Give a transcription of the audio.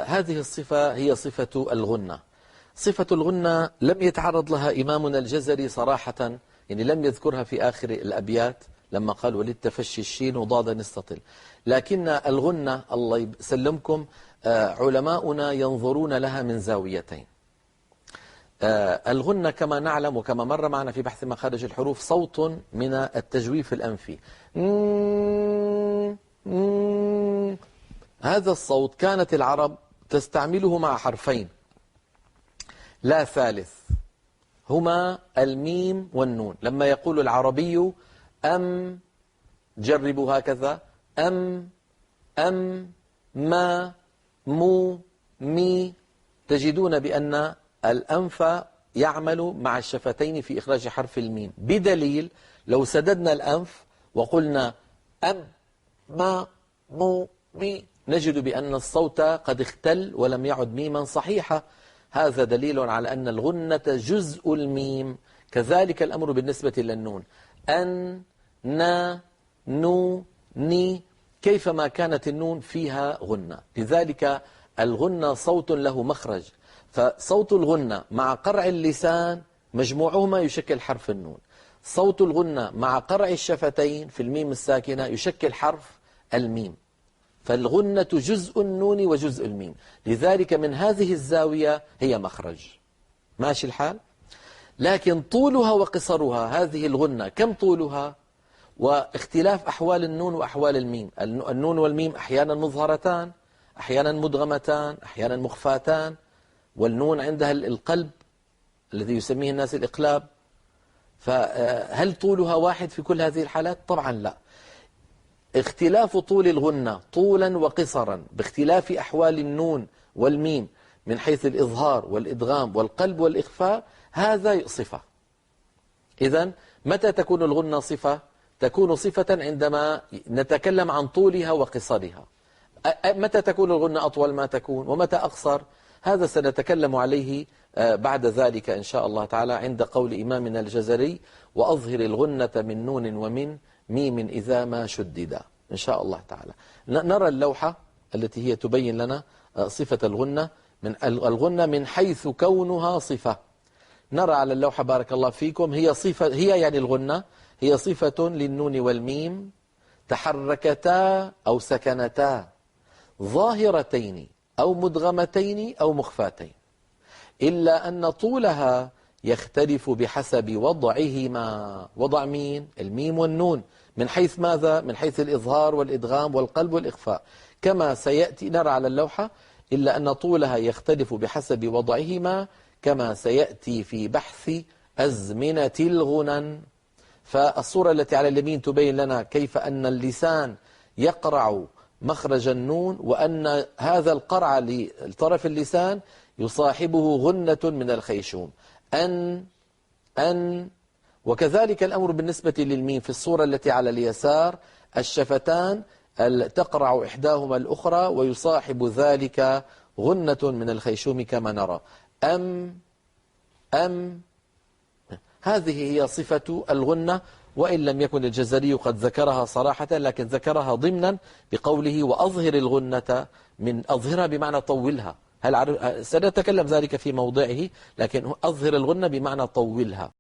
هذه الصفة هي صفة الغنة. صفة الغنة لم يتعرض لها إمامنا الجزري صراحة، يعني لم يذكرها في آخر الأبيات لما قال وللتفشي الشين وضاد نستطل، لكن الغنة الله يسلمكم علماؤنا ينظرون لها من زاويتين. الغنة كما نعلم وكما مر معنا في بحث مخارج الحروف صوت من التجويف الأنفي. هذا الصوت كانت العرب تستعمله مع حرفين لا ثالث، هما الميم والنون. لما يقول العربي أم، جربوا هكذا، أم، ما، مو، مي، تجدون بأن الأنف يعمل مع الشفتين في إخراج حرف الميم، بدليل لو سددنا الأنف وقلنا أم، ما، مو، مي، نجد بأن الصوت قد اختل ولم يعد ميما صحيحة. هذا دليل على أن الغنة جزء الميم. كذلك الأمر بالنسبة للنون، أن، نا، نو، ني، كيفما كانت النون فيها غنة. لذلك الغنة صوت له مخرج، فصوت الغنة مع قرع اللسان مجموعهما يشكل حرف النون، صوت الغنة مع قرع الشفتين في الميم الساكنة يشكل حرف الميم. فالغنة جزء النون وجزء الميم، لذلك من هذه الزاوية هي مخرج. ماشي الحال؟ لكن طولها وقصرها، هذه الغنة كم طولها؟ واختلاف أحوال النون وأحوال الميم. النون والميم أحيانا مظهرتان، أحيانا مدغمتان، أحيانا مخفاتان، والنون عندها القلب الذي يسميه الناس الإقلاب. فهل طولها واحد في كل هذه الحالات؟ طبعا لا. اختلاف طول الغنة طولا وقصرا باختلاف أحوال النون والميم من حيث الإظهار والإدغام والقلب والإخفاء، هذا صفة. إذن متى تكون الغنة صفة؟ تكون صفة عندما نتكلم عن طولها وقصرها. متى تكون الغنة أطول ما تكون ومتى أقصر؟ هذا سنتكلم عليه بعد ذلك إن شاء الله تعالى عند قول إمامنا الجزري وأظهر الغنة من نون ومن ميم إذا ما شدد إن شاء الله تعالى. نرى اللوحة التي هي تبين لنا صفة الغنة من حيث كونها صفة. نرى على اللوحة بارك الله فيكم، هي صفة، هي يعني الغنة هي صفة للنون والميم تحركتا أو سكنتا ظاهرتين أو مدغمتين أو مخفاتين، إلا أن طولها يختلف بحسب وضعهما. وضع مين؟ الميم والنون. من حيث ماذا؟ من حيث الإظهار والإدغام والقلب والإخفاء، كما سيأتي. نرى على اللوحة إلا أن طولها يختلف بحسب وضعهما كما سيأتي في بحث أزمنة الغنن. فالصورة التي على اليمين تبين لنا كيف أن اللسان يقرع مخرج النون، وأن هذا القرع لطرف اللسان يصاحبه غنة من الخيشوم، أن. وكذلك الأمر بالنسبة للميم في الصورة التي على اليسار، الشفتان تقرع إحداهما الأخرى ويصاحب ذلك غنة من الخيشوم كما نرى. أم. هذه هي صفة الغنة، وإن لم يكن الجزري قد ذكرها صراحة، لكن ذكرها ضمنا بقوله وأظهر الغنة، من أظهرها بمعنى طولها. سنتكلم ذلك في موضعه، لكن أظهر الغنة بمعنى طولها.